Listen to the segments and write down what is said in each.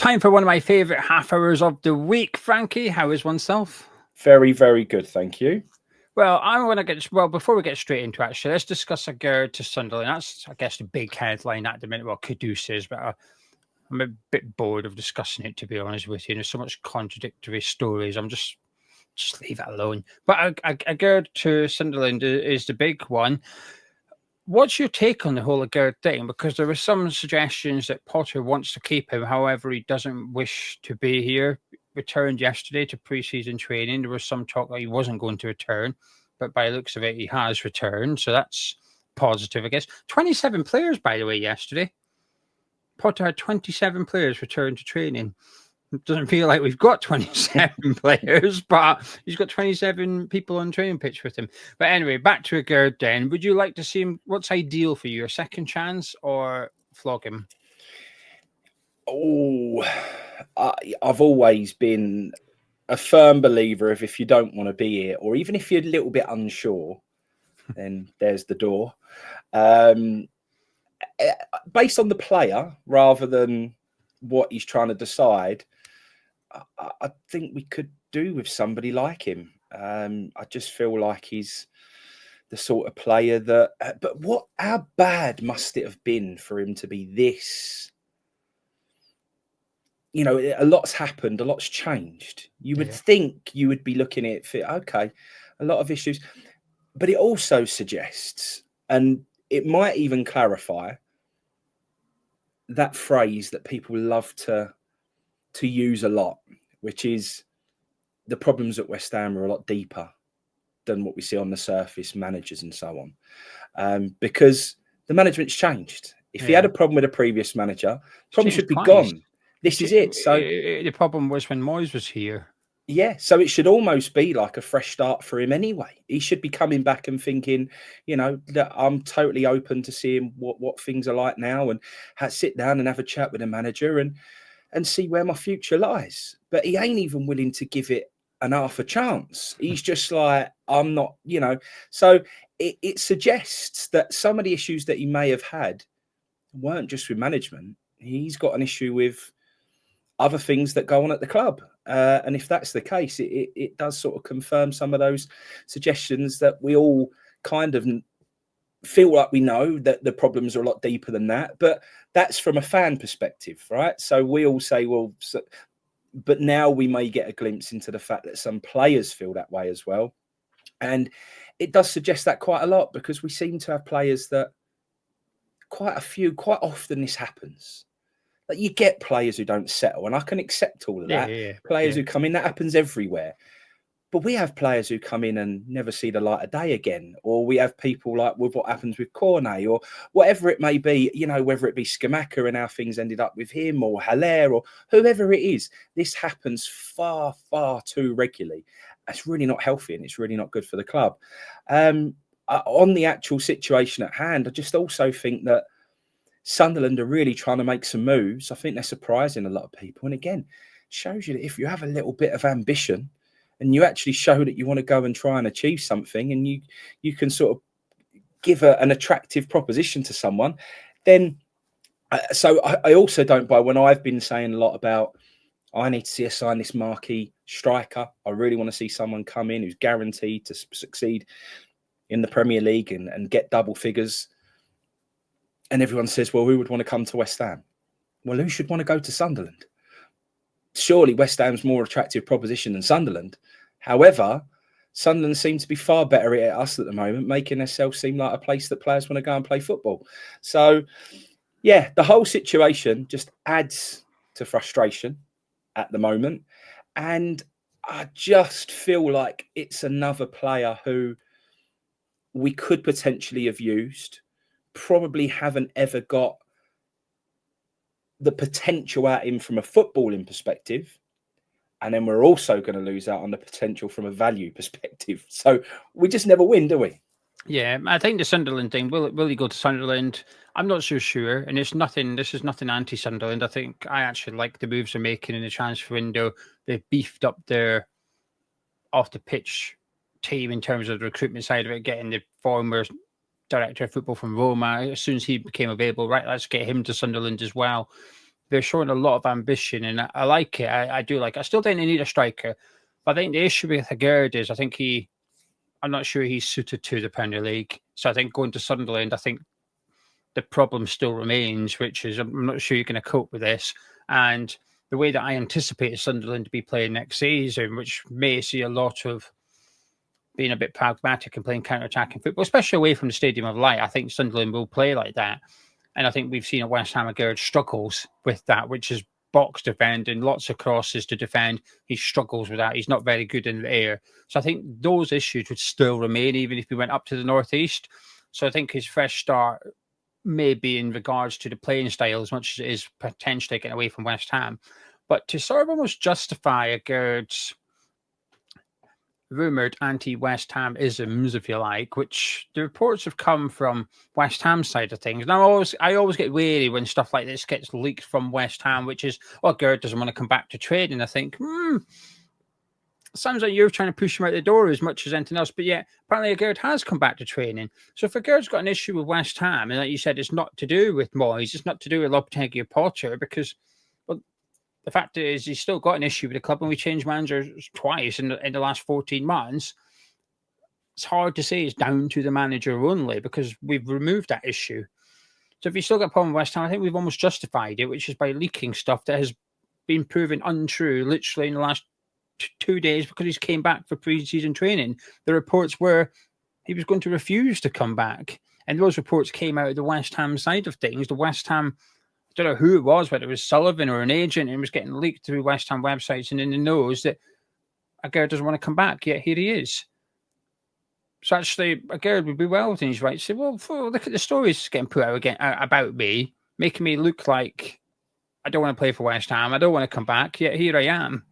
Time for one of my favourite half hours of the week. Frankie, how is oneself? Very, very good, thank you. Well, before we get straight into it, actually, let's discuss Aguerd to Sunderland. That's, I guess, the big headline at the minute. Well, Kudus is, but I'm a bit bored of discussing it, to be honest with you. There's so much contradictory stories. I'm just leave it alone. But Aguerd to Sunderland is the big one. What's your take on the whole Aguerd thing? Because there were some suggestions that Potter wants to keep him, however, he doesn't wish to be here. Returned yesterday to pre-season training. There was some talk that he wasn't going to return, but by the looks of it, he has returned. So that's positive, I guess. 27 players, by the way, yesterday. Potter had 27 players return to training. It doesn't feel like we've got 27 players, but he's got 27 people on training pitch with him. But anyway, back to Aguerd then. Would you like to see him? What's ideal for you? A second chance or flog him? Oh, I've always been a firm believer of if you don't want to be here, or even if you're a little bit unsure, then there's the door. Based on the player rather than what he's trying to decide, I think we could do with somebody like him. I just feel like he's the sort of player that... But how bad must it have been for him to be this... You know, a lot's happened, a lot's changed. You would think you would be looking at it, okay, a lot of issues. But it also suggests, and it might even clarify, that phrase that people love to use a lot, which is the problems at West Ham are a lot deeper than what we see on the surface, managers and so on. Because the management's changed. If he had a problem with a previous manager, probably should be gone. This is it. So the problem was when Moyes was here. Yeah, so it should almost be like a fresh start for him anyway. He should be coming back and thinking, you know, that I'm totally open to seeing what things are like now, and sit down and have a chat with the manager and see where my future lies. But he ain't even willing to give it an half a chance. He's just like, I'm not, you know. So it suggests that some of the issues that he may have had weren't just with management. He's got an issue with other things that go on at the club. And if that's the case, it does sort of confirm some of those suggestions that we all kind of feel like we know that the problems are a lot deeper than that. But that's from a fan perspective, right? So we all say, well, but now we may get a glimpse into the fact that some players feel that way as well. And it does suggest that quite a lot, because we seem to have players that quite often this happens. Like, you get players who don't settle, and I can accept all of that. Players who come in, that happens everywhere. But we have players who come in and never see the light of day again. Or we have people like with what happens with Cornet, or whatever it may be, you know, whether it be Skamaka and how things ended up with him, or Haller, or whoever it is. This happens far, far too regularly. That's really not healthy, and it's really not good for the club. On the actual situation at hand, I just also think that Sunderland are really trying to make some moves. I think they're surprising a lot of people. And again, shows you that if you have a little bit of ambition and you actually show that you want to go and try and achieve something, and you can sort of give an attractive proposition to someone, then... So I also don't buy when I've been saying a lot about, I need to see us sign this marquee striker. I really want to see someone come in who's guaranteed to succeed in the Premier League and get double figures. And everyone says, well, who would want to come to West Ham? Well, who should want to go to Sunderland? Surely West Ham's more attractive proposition than Sunderland. However, Sunderland seem to be far better at us at the moment, making themselves seem like a place that players want to go and play football. So, yeah, the whole situation just adds to frustration at the moment. And I just feel like it's another player who we could potentially have used, probably haven't ever got the potential out him from a footballing perspective. And then we're also going to lose out on the potential from a value perspective. So we just never win, do we? Yeah, I think the Sunderland thing, will he go to Sunderland? I'm not so sure. And this is nothing anti-Sunderland. I think I actually like the moves they're making in the transfer window. They've beefed up their off-the-pitch team in terms of the recruitment side of it, getting the former director of football from Roma. As soon as he became available, right, let's get him to Sunderland as well. they're showing a lot of ambition, and I like it. I do like it. I still think they need a striker, but I think the issue with Aguerd is I'm not sure he's suited to the Premier League. So I think going to Sunderland, I think the problem still remains, which is I'm not sure you're going to cope with this. And the way that I anticipate Sunderland to be playing next season, which may see a lot of being a bit pragmatic and playing counter-attacking football, especially away from the Stadium of Light, I think Sunderland will play like that. And I think we've seen a West Ham Aguerd struggles with that, which is box defending, lots of crosses to defend. He struggles with that. He's not very good in the air. So I think those issues would still remain, even if he went up to the northeast. So I think his fresh start may be in regards to the playing style as much as it is potentially getting away from West Ham. But to sort of almost justify Aguerd's rumoured anti-West Ham isms, if you like, which the reports have come from West Ham side of things. Now, I always get wary when stuff like this gets leaked from West Ham, which is, Aguerd doesn't want to come back to training. I think, sounds like you're trying to push him out the door as much as anything else. But yet, apparently Aguerd has come back to training. So if Aguerd's got an issue with West Ham, and like you said, it's not to do with Moyes, it's not to do with Lopetegui or Potter, because the fact is, he's still got an issue with the club, and we changed managers twice in the last 14 months. It's hard to say it's down to the manager only, because we've removed that issue. So if you still got a problem with West Ham, I think we've almost justified it, which is by leaking stuff that has been proven untrue literally in the last 2 days, because he's came back for pre-season training. The reports were he was going to refuse to come back. And those reports came out of the West Ham side of things. The West Ham, I don't know who it was, whether it was Sullivan or an agent, and it was getting leaked through West Ham websites and in the nose that Aguerd doesn't want to come back, yet here he is. So actually, Aguerd would be well within his right to say, well, look at the stories getting put out again about me, making me look like I don't want to play for West Ham, I don't want to come back, yet here I am,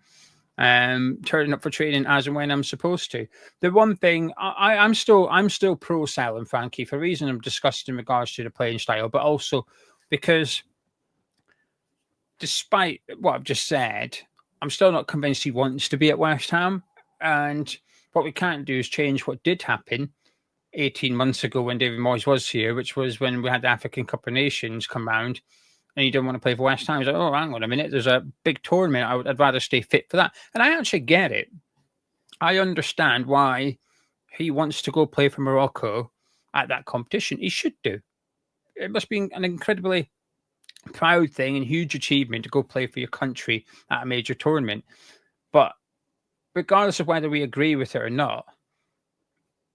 turning up for training as and when I'm supposed to. The one thing, I'm still pro Sal and Frankie for a reason I'm discussed in regards to the playing style, but also because despite what I've just said, I'm still not convinced he wants to be at West Ham. And what we can't do is change what did happen 18 months ago when David Moyes was here, which was when we had the African Cup of Nations come round and he didn't want to play for West Ham. He's like, oh, hang on a minute, there's a big tournament. I'd rather stay fit for that. And I actually get it. I understand why he wants to go play for Morocco at that competition. He should do. It must be an incredibly proud thing and huge achievement to go play for your country at a major tournament. But regardless of whether we agree with it or not,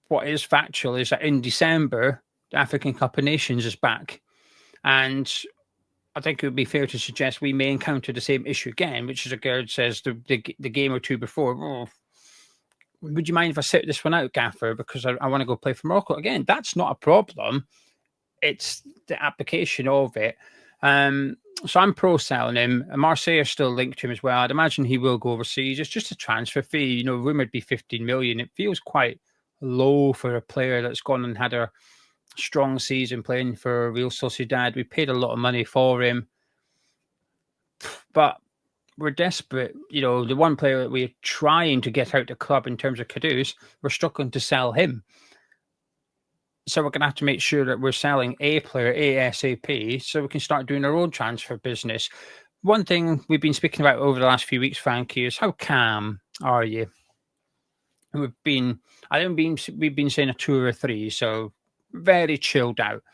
what is factual is that in December, the African Cup of Nations is back. And I think it would be fair to suggest we may encounter the same issue again, which is Aguerd says the game or two before, would you mind if I sit this one out, Gaffer, because I want to go play for Morocco? Again, that's not a problem. It's the application of it. So I'm pro selling him. Marseille are still linked to him as well. I'd imagine he will go overseas. It's just a transfer fee. Rumored to be 15 million. It feels quite low for a player that's gone and had a strong season playing for Real Sociedad. We paid a lot of money for him, but we're desperate. The one player that we're trying to get out the club in terms of Kudus, we're struggling to sell him. So we're going to have to make sure that we're selling a player ASAP so we can start doing our own transfer business. One thing we've been speaking about over the last few weeks, Frankie, is how calm are you? And we've been saying a 2 or a 3, so very chilled out.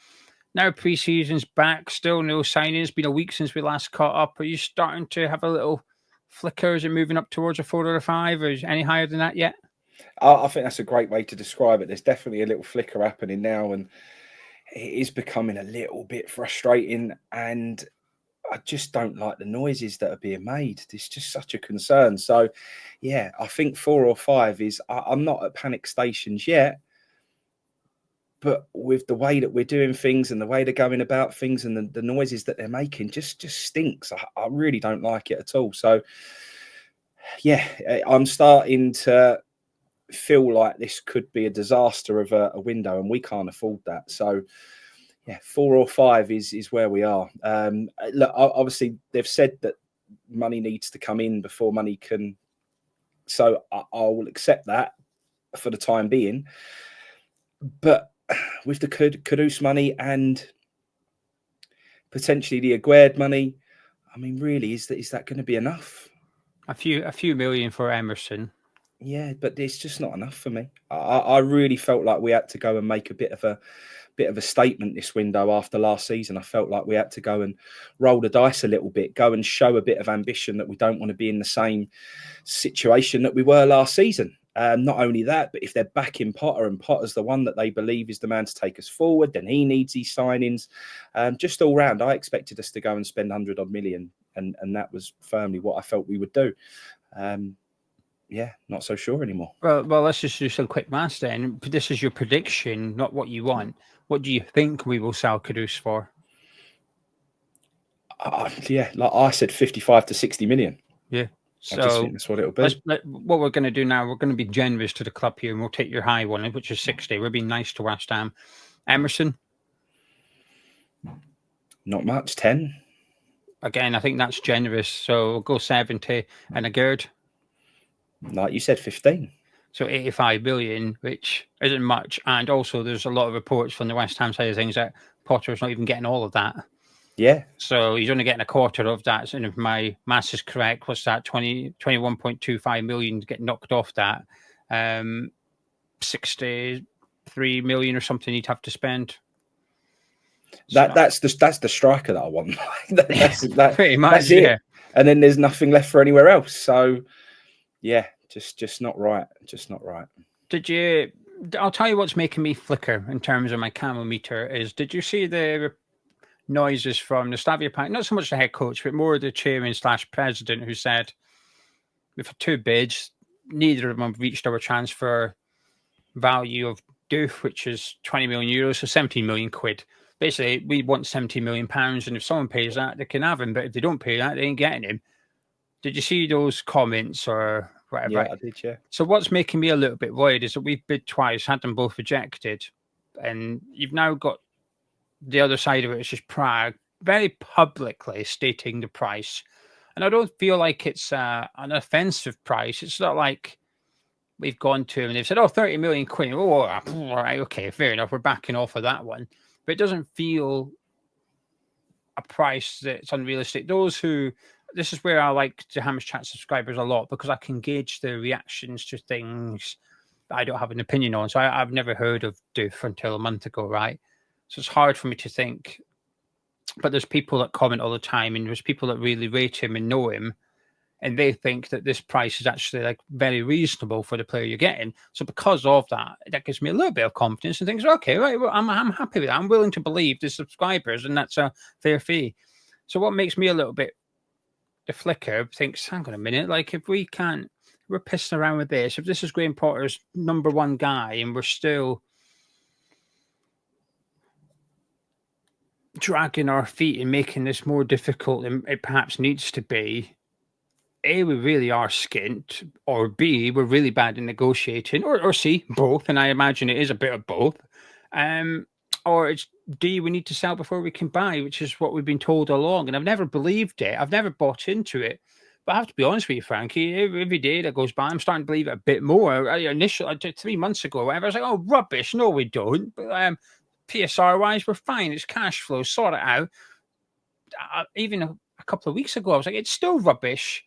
Now pre-season's back, still no signings. It's been a week since we last caught up. Are you starting to have a little flicker? Is it moving up towards a 4 or a 5? Or is it any higher than that yet? I think that's a great way to describe it. There's definitely a little flicker happening now, and it is becoming a little bit frustrating. And I just don't like the noises that are being made. It's just such a concern. So, yeah, I think 4 or 5 is. I'm not at panic stations yet, but with the way that we're doing things and the way they're going about things and the noises that they're making, just stinks. I really don't like it at all. So, yeah, I'm starting to feel like this could be a disaster of a window, and we can't afford that. So yeah, 4 or 5 is where we are. Look, obviously they've said that money needs to come in before money can, so I will accept that for the time being. But with the Kudus money and potentially the Aguerd money, I mean, really, is that going to be enough? A few million for Emerson. Yeah, but it's just not enough for me. I really felt like we had to go and make a bit of a statement this window after last season. I felt like we had to go and roll the dice a little bit, go and show a bit of ambition that we don't want to be in the same situation that we were last season. Not only that, but if they're backing Potter and Potter's the one that they believe is the man to take us forward, then he needs these signings. Just all round, I expected us to go and spend 100 odd million, and that was firmly what I felt we would do. Yeah, not so sure anymore. Well, let's just do some quick maths then. This is your prediction, not what you want. What do you think we will sell Kudus for? Yeah, like I said, 55 to 60 million. Yeah. So I just think that's what it'll be. What we're going to do now, we're going to be generous to the club here, and we'll take your high one, which is 60. We're being nice to West Ham. Emerson? Not much, 10. Again, I think that's generous. So we'll go 70. And Aguerd? Like you said, 15. So 85 million, which isn't much. And also, there's a lot of reports from the West Ham side of things that Potter's not even getting all of that. Yeah. So he's only getting a quarter of that. So if my maths is correct, what's that? 21.25 million to get knocked off that. 63 million or something you'd have to spend. That's the striker that I want. That pretty much, that's it. Yeah. And then there's nothing left for anywhere else. So yeah, just not right. Just not right. I'll tell you what's making me flicker in terms of my camel meter is, did you see the noises from the Slavia Park? Not so much the head coach, but more the chairman / president, who said, we've had 2 bids. Neither of them have reached our transfer value of Doof, which is 20 million euros, so 17 million quid. Basically, we want 70 million pounds, and if someone pays that, they can have him. But if they don't pay that, they ain't getting him. Did you see those comments or whatever? Yeah, I did, yeah. So what's making me a little bit worried is that we've bid twice, had them both rejected, and you've now got the other side of it, which is Prague, very publicly stating the price. And I don't feel like it's an offensive price. It's not like we've gone to them and they've said, 30 million quid. Oh, all right, okay, fair enough. We're backing off of that one. But it doesn't feel a price that's unrealistic. This is where I like to Hamish Chat subscribers a lot, because I can gauge their reactions to things that I don't have an opinion on. So I've never heard of Doof until a month ago, right? So it's hard for me to think. But there's people that comment all the time, and there's people that really rate him and know him, and they think that this price is actually like very reasonable for the player you're getting. So because of that, that gives me a little bit of confidence and things. Okay, right, well, I'm happy with that. I'm willing to believe the subscribers, and that's a fair fee. So what makes me a little bit the flicker thinks, hang on a minute, like if we're pissing around with this, if this is Graham Potter's number one guy, and we're still dragging our feet and making this more difficult than it perhaps needs to be, A, we really are skint, or B, we're really bad in negotiating, or C, both, and I imagine it is a bit of both. Or it's D, we need to sell before we can buy, which is what we've been told all along. And I've never believed it. I've never bought into it. But I have to be honest with you, Frankie, every day that goes by, I'm starting to believe it a bit more. Initially, 3 months ago, whatever, I was like, oh, rubbish. No, we don't. But PSR-wise, we're fine. It's cash flow. Sort it out. Even a couple of weeks ago, I was like, it's still rubbish.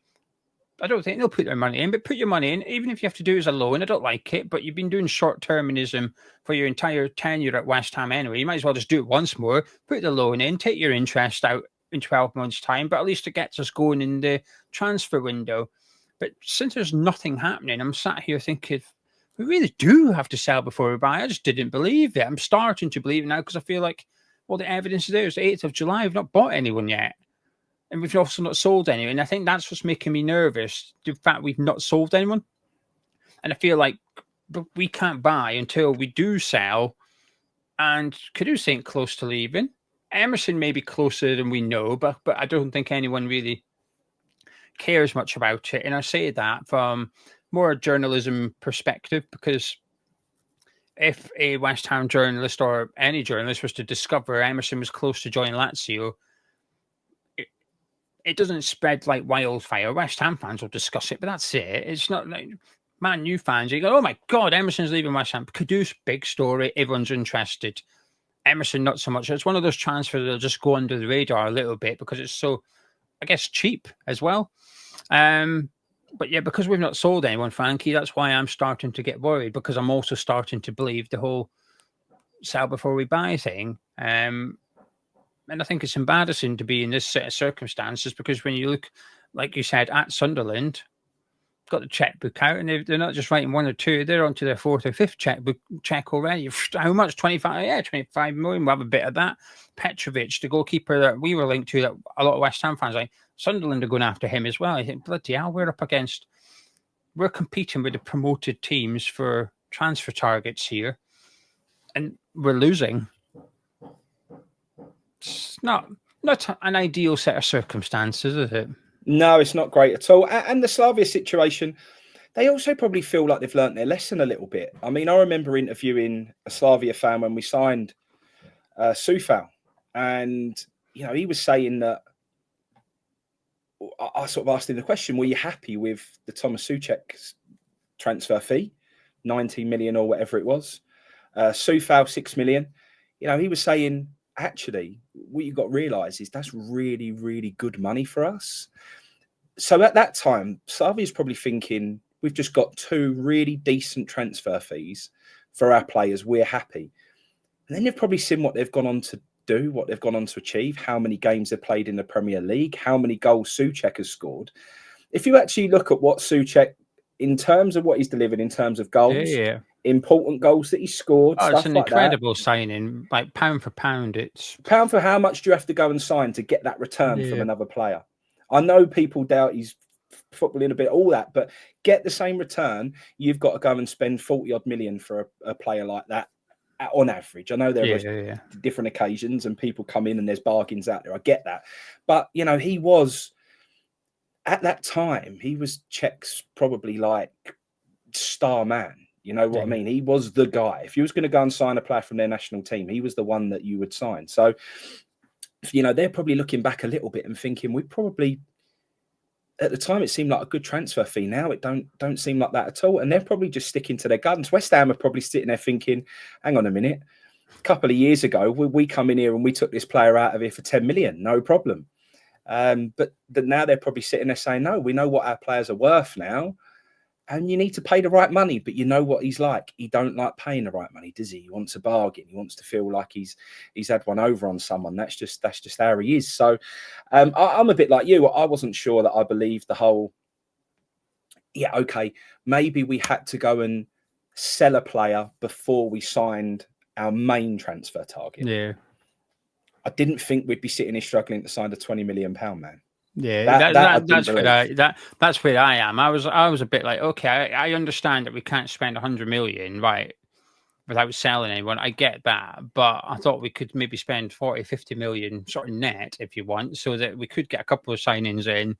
I don't think they'll put their money in, but put your money in, even if you have to do it as a loan. I don't like it, but you've been doing short-termism for your entire tenure at West Ham anyway. You might as well just do it once more, put the loan in, take your interest out in 12 months' time, but at least it gets us going in the transfer window. But since there's nothing happening, I'm sat here thinking, we really do have to sell before we buy. I just didn't believe it. I'm starting to believe it now, because I feel like, well, the evidence is there. It's the 8th of July. We've not bought anyone yet. And we've also not sold anyone. And I think that's what's making me nervous, the fact we've not sold anyone. And I feel like we can't buy until we do sell. And Kudus ain't close to leaving. Emerson may be closer than we know, but I don't think anyone really cares much about it. And I say that from more a journalism perspective, because if a West Ham journalist or any journalist was to discover Emerson was close to joining Lazio, it doesn't spread like wildfire. West Ham fans will discuss it, but that's it. It's not like Man U fans. You go, oh my God, Emerson's leaving West Ham. Kudus, big story. Everyone's interested. Emerson, not so much. It's one of those transfers that'll just go under the radar a little bit because it's so I guess, cheap as well. But yeah, because we've not sold anyone, Frankie, that's why I'm starting to get worried, because I'm also starting to believe the whole sell before we buy thing. And I think it's embarrassing to be in this set of circumstances, because when you look, like you said, at Sunderland, got the checkbook out, and they're not just writing one or two, they're on to their fourth or fifth check already. How much? 25? Yeah, 25 million. We'll have a bit of that. Petrovic, the goalkeeper that we were linked to, that a lot of West Ham fans like, Sunderland are going after him as well. I think, bloody hell, we're competing with the promoted teams for transfer targets here, and we're losing. It's not an ideal set of circumstances, is it? No, it's not great at all. And the Slavia situation, they also probably feel like they've learnt their lesson a little bit. I mean, I remember interviewing a Slavia fan when we signed Sufal, and he was saying that, I sort of asked him the question, were you happy with the Thomas Souček's transfer fee, 19 million or whatever it was? Sufal, 6 million. He was saying, actually, what you've got to realise is that's really, really good money for us. So at that time, Slavia's probably thinking, we've just got 2 really decent transfer fees for our players. We're happy. And then they've probably seen what they've gone on to do, what they've gone on to achieve, how many games they've played in the Premier League, how many goals Souček has scored. If you actually look at what Souček, in terms of what he's delivered in terms of goals, important goals that he scored, it's stuff an like incredible that. signing, like pound for pound. It's pound for how much do you have to go and sign to get that return from another player? I know people doubt he's footballing a bit, all that, but get the same return. You've got to go and spend 40 odd million for a player like that on average. I know there are different occasions and people come in and there's bargains out there. I get that. But, he was, at that time, he was Czech's probably like star man. You know what I mean? He was the guy. If you was going to go and sign a player from their national team, he was the one that you would sign. So, they're probably looking back a little bit and thinking, we probably, at the time, it seemed like a good transfer fee. Now it don't seem like that at all. And they're probably just sticking to their guns. West Ham are probably sitting there thinking, hang on a minute. A couple of years ago, we come in here and we took this player out of here for 10 million, no problem. But now they're probably sitting there saying, no, we know what our players are worth now. And you need to pay the right money, but you know what he's like. He don't like paying the right money, does he? He wants a bargain. He wants to feel like he's had one over on someone. That's just how he is. So I'm a bit like you. I wasn't sure that I believed the whole, okay, maybe we had to go and sell a player before we signed our main transfer target. Yeah. I didn't think we'd be sitting here struggling to sign a £20 million man. Yeah, that's where I am. I was a bit like, okay, I understand that we can't spend 100 million, right, without selling anyone. I get that, but I thought we could maybe spend 40, 50 million sort of net, if you want, so that we could get a couple of signings in.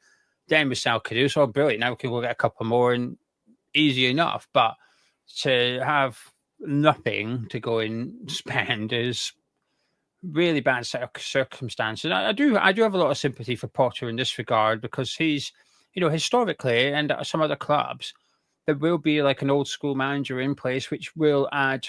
Then we sell Caruso, brilliant. Now we can go get a couple more, and easy enough. But to have nothing to go and spend is really bad set of circumstances. I do have a lot of sympathy for Potter in this regard, because he's, historically, and at some other clubs, there will be like an old school manager in place, which will add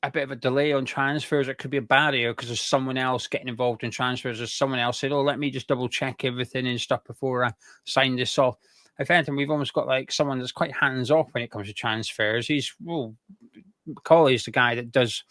a bit of a delay on transfers. It could be a barrier because there's someone else getting involved in transfers. There's someone else said, let me just double check everything and stuff before I sign this off. If anything, we've almost got like someone that's quite hands off when it comes to transfers. Colley's the guy that does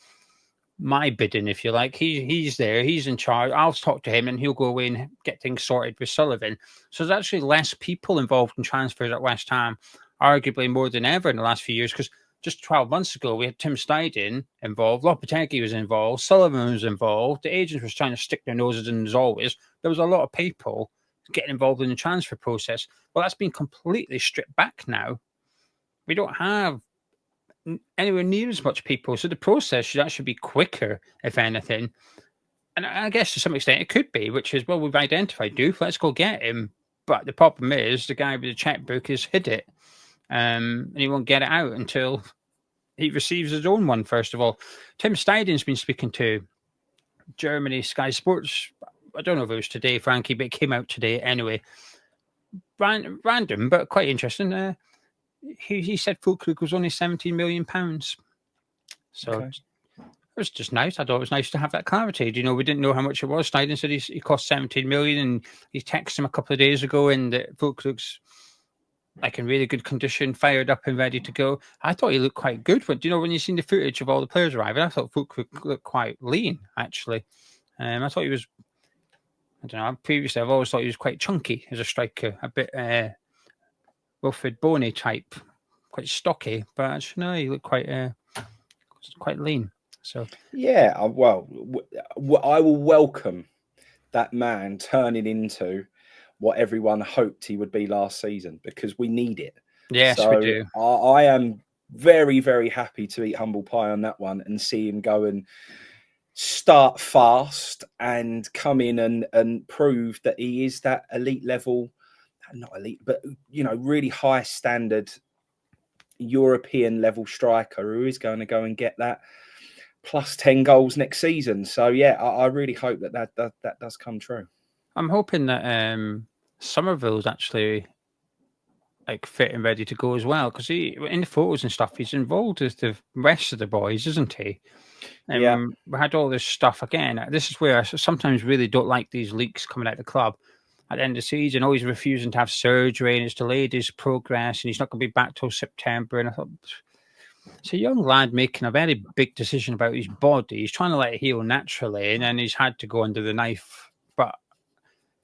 my bidding, if you like. He's there, he's in charge. I'll talk to him and he'll go away and get things sorted with Sullivan. So there's actually less people involved in transfers at West Ham, arguably more than ever in the last few years, because just 12 months ago we had Tim Steidten involved, Lopetegui was involved, Sullivan was involved, the agents was trying to stick their noses in as always. There was a lot of people getting involved in the transfer process. Well, that's been completely stripped back now. We don't have anywhere near as much people, so the process should actually be quicker, if anything. And I guess to some extent it could be, which is, well, we've identified Doof, let's go get him. But the problem is the guy with the checkbook has hid it, and he won't get it out until he receives his own one, first of all. Tim Steidten's been speaking to Germany, Sky Sports. I don't know if it was today, Frankie, but it came out today anyway. Random, but quite interesting. He said Fulkrug was only £17 million. So was just nice. I thought it was nice to have that clarity. You know, we didn't know how much it was. Snyden said he cost 17 million, and he texted him a couple of days ago, and Fulk looks like in really good condition, fired up and ready to go. I thought he looked quite good. But, you know, when you've seen the footage of all the players arriving, I thought Fulk looked quite lean, actually. I thought he was, I don't know, previously I've always thought he was quite chunky as a striker, a bit Wilfred Boney type, quite stocky. But actually, no, he looked quite lean. So yeah, well, I will welcome that man turning into what everyone hoped he would be last season, because we need it. Yes, so we do. I am very, very happy to eat humble pie on that one and see him go and start fast and come in and prove that he is that elite level, not elite, but, you know, really high standard European level striker who is going to go and get that plus 10 goals next season. So yeah, I really hope that does come true. I'm hoping that Somerville's actually like fit and ready to go as well, because he in the photos and stuff he's involved with the rest of the boys, isn't he? Yeah. We had all this stuff again. This is where I sometimes really don't like these leaks coming out of the club at the end of the season. Always refusing to have surgery, and it's delayed his progress, and he's not going to be back till September. And I thought, it's a young lad making a very big decision about his body. He's trying to let it heal naturally, and then he's had to go under the knife. But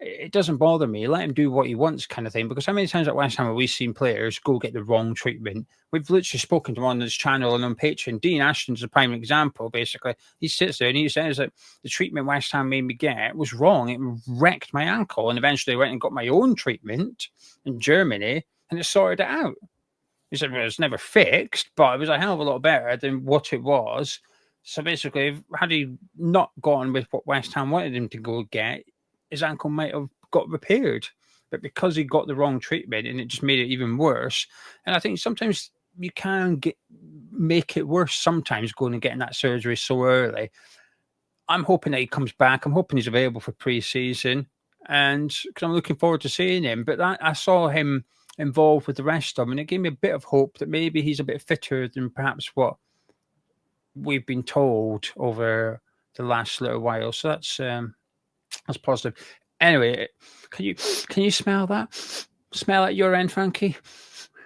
it doesn't bother me. Let him do what he wants, kind of thing. Because how many times at West Ham have we seen players go get the wrong treatment? We've literally spoken to him on this channel and on Patreon. Dean Ashton's a prime example, basically. He sits there and he says that the treatment West Ham made me get was wrong. It wrecked my ankle. And eventually I went and got my own treatment in Germany, and it sorted it out. He said, well, it's never fixed, but it was a hell of a lot better than what it was. So basically, had he not gone with what West Ham wanted him to go get, his ankle might have got repaired. But because he got the wrong treatment, and it just made it even worse. And I think sometimes you can make it worse sometimes going and getting that surgery so early. I'm hoping that he comes back. I'm hoping he's available for pre-season, and because I'm looking forward to seeing him. But I saw him involved with the rest of them, and it gave me a bit of hope that maybe he's a bit fitter than perhaps what we've been told over the last little while. So that's positive. Anyway, can you smell that? Smell at your end, Frankie?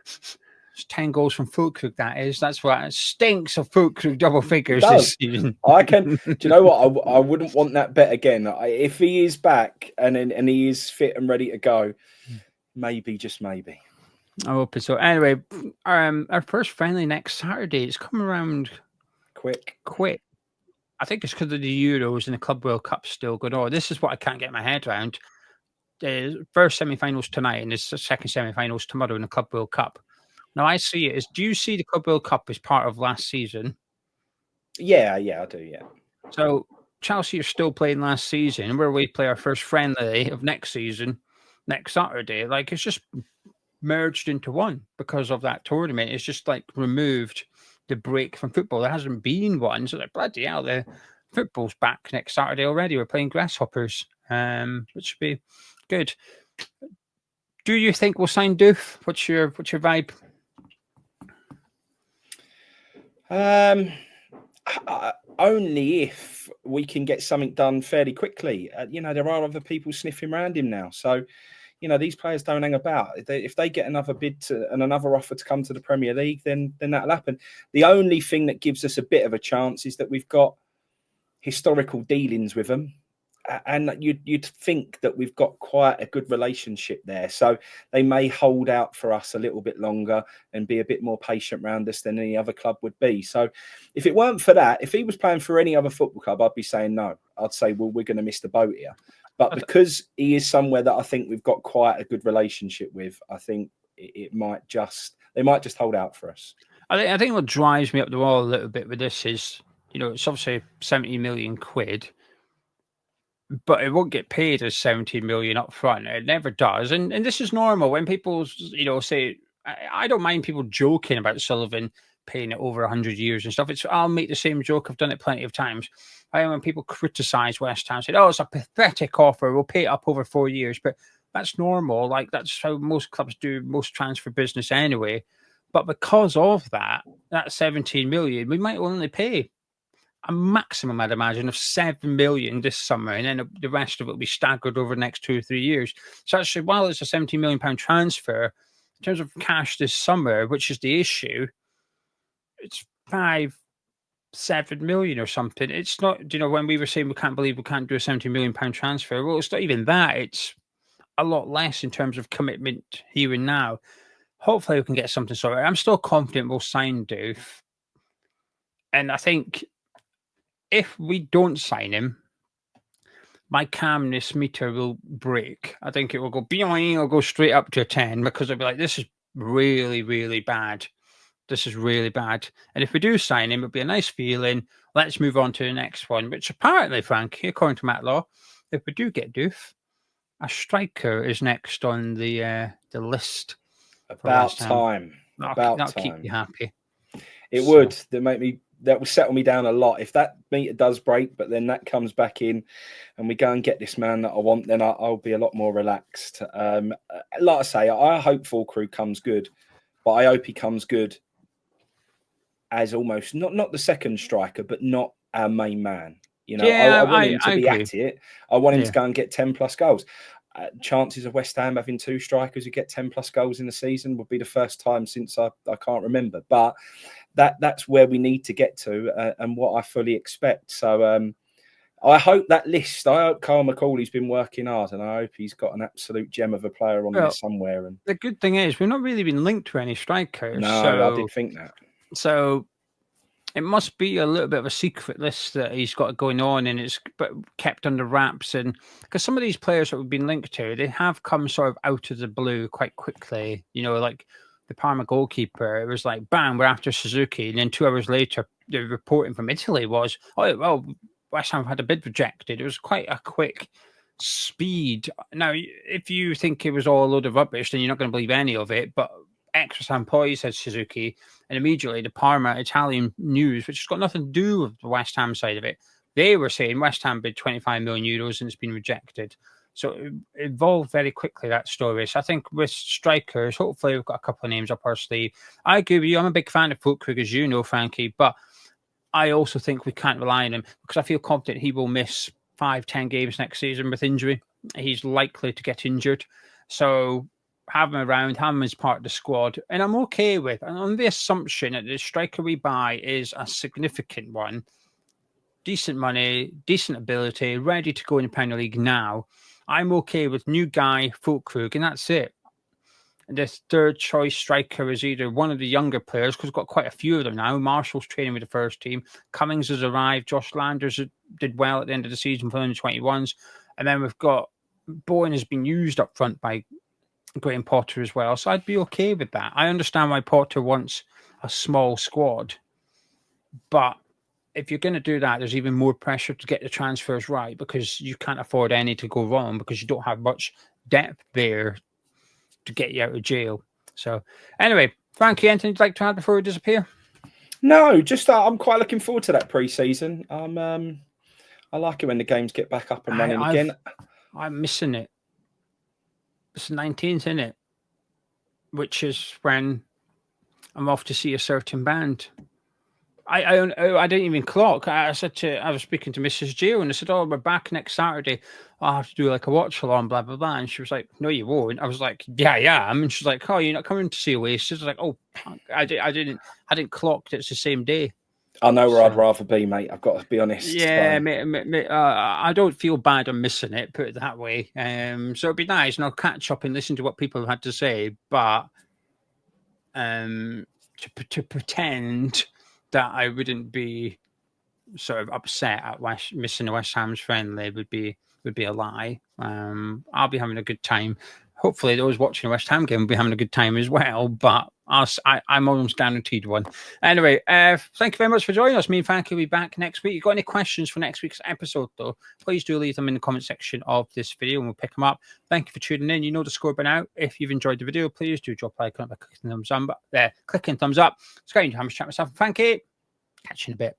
It's 10 goals from Fulkrug, that is. That's what it stinks of Fulkrug double figures this season. I can. Do you know what? I wouldn't want that bet again. If he is back and he is fit and ready to go, maybe, just maybe. I hope so. Anyway, our first friendly next Saturday. It's come around quick. I think it's because of the Euros and the Club World Cup still going on. This is what I can't get my head around. The first semi-finals tonight, and the second semi-finals tomorrow in the Club World Cup. Now, I see it as, do you see the Club World Cup as part of last season? Yeah, I do, yeah. So, Chelsea are still playing last season, where we play our first friendly of next season, next Saturday. Like, it's just merged into one because of that tournament. It's just, like, removed the break from football. There hasn't been one, so like, bloody hell, the football's back next Saturday already. We're playing Grasshoppers, which should be good. Do you think we'll sign Doof? What's your vibe? Only if we can get something done fairly quickly. You know, there are other people sniffing around him now, so you know these players don't hang about. If they get another bid and another offer to come to the Premier League, then that'll happen. The only thing that gives us a bit of a chance is that we've got historical dealings with them, and you'd think that we've got quite a good relationship there. So they may hold out for us a little bit longer and be a bit more patient around us than any other club would be. So if it weren't for that, if he was playing for any other football club, I'd be saying no. I'd say, well, we're going to miss the boat here. But because he is somewhere that I think we've got quite a good relationship with, I think they might just hold out for us. I think what drives me up the wall a little bit with this is, you know, it's obviously 70 million quid, but it won't get paid as 70 million up front. It never does. And this is normal when people, you know, say, I don't mind people joking about Sullivan paying it over 100 years and stuff. I'll make the same joke. I've done it plenty of times. When people criticise West Ham, said, oh, it's a pathetic offer. We'll pay it up over 4 years. But that's normal. Like, that's how most clubs do most transfer business anyway. But because of that 17 million, we might only pay a maximum, I'd imagine, of 7 million this summer, and then the rest of it will be staggered over the next 2 or 3 years. So actually, while it's a £17 million transfer, in terms of cash this summer, which is the issue, it's 5-7 million or something. It's not, when we were saying we can't believe we can't do a £17 million transfer, well, it's not even that. It's a lot less in terms of commitment here and now. Hopefully we can get something sorted. I'm still confident we'll sign Doof. And I think if we don't sign him, my calmness meter will break. I think it will go boing, it'll go straight up to a 10 because I'll be like, this is really, really bad. This is really bad. And if we do sign him, it'll be a nice feeling. Let's move on to the next one, which apparently, Frankie, according to Matlaw, if we do get Doof, a striker is next on the list. About time. That'll keep you happy. It would. That will settle me down a lot. If that meter does break, but then that comes back in and we go and get this man that I want, then I'll be a lot more relaxed. Like I say, I hope Full Crew comes good, but I hope he comes good as almost not the second striker, but not our main man. I want him to be at it. I want him to go and get 10 plus goals. Chances of West Ham having 2 strikers who get 10 plus goals in the season would be the first time since I can't remember. But that's where we need to get to and what I fully expect. So I hope that list, I hope Carl McCauley's been working hard and I hope he's got an absolute gem of a player on there somewhere. And the good thing is we've not really been linked to any strikers. No, I did think that. So it must be a little bit of a secret list that he's got going on and it's kept under wraps. And because some of these players that we've been linked to, they have come sort of out of the blue quite quickly. Like the Parma goalkeeper, it was like, bam, we're after Suzuki. And then 2 hours later, the reporting from Italy was, oh, well, West Ham had a bid rejected. It was quite a quick speed. Now, if you think it was all a load of rubbish, then you're not going to believe any of it. But Extra employee said Suzuki, and immediately the Parma Italian news, which has got nothing to do with the West Ham side of it, they were saying West Ham bid 25 million euros and it's been rejected. So it evolved very quickly, that story. So I think with strikers, hopefully we've got a couple of names up our sleeve. I agree with you. I'm a big fan of Fulkrug, as you know, Frankie, but I also think we can't rely on him because I feel confident he will miss 5-10 games next season with injury. He's likely to get injured. So have him around, have him as part of the squad, and I'm okay with, and on the assumption that the striker we buy is a significant one, decent money, decent ability, ready to go in the Premier League now, I'm okay with new guy, Fulkrug, and that's it. And the third choice striker is either one of the younger players, because we've got quite a few of them now. Marshall's training with the first team. Cummings has arrived. Josh Landers did well at the end of the season for the 21s. And then we've got Bowen has been used up front by Graham Potter as well. So I'd be okay with that. I understand why Potter wants a small squad. But if you're going to do that, there's even more pressure to get the transfers right because you can't afford any to go wrong because you don't have much depth there to get you out of jail. So anyway, Frankie, anything you'd like to add before we disappear? No, just I'm quite looking forward to that pre-season. I like it when the games get back up and running again. I'm missing it. It's the 19th, isn't it? Which is when I'm off to see a certain band. I didn't even clock. I was speaking to Mrs. Geo and I said, "Oh, we're back next Saturday. I'll have to do like a watch along, blah blah blah." And she was like, "No, you won't." I was like, "Yeah, I am." And she's like, "Oh, you're not coming to see Oasis?" I was like, "Oh, I didn't clock that it's the same day." I know where I'd rather be, mate. I've got to be honest. Yeah, mate, I don't feel bad I'm missing it, put it that way. So it'd be nice, and I'll catch up and listen to what people have had to say. But to pretend that I wouldn't be sort of upset at missing the West Ham's friendly would be a lie. I'll be having a good time. Hopefully, those watching the West Ham game will be having a good time as well. But I'm almost guaranteed one. Anyway, thank you very much for joining us. Me and Frankie will be back next week. If you've got any questions for next week's episode, though, please do leave them in the comment section of this video and we'll pick them up. Thank you for tuning in. You know the score by now. If you've enjoyed the video, please do drop a like on it by clicking thumbs up. It's great to have a chat with myself and Frankie. Catch you in a bit.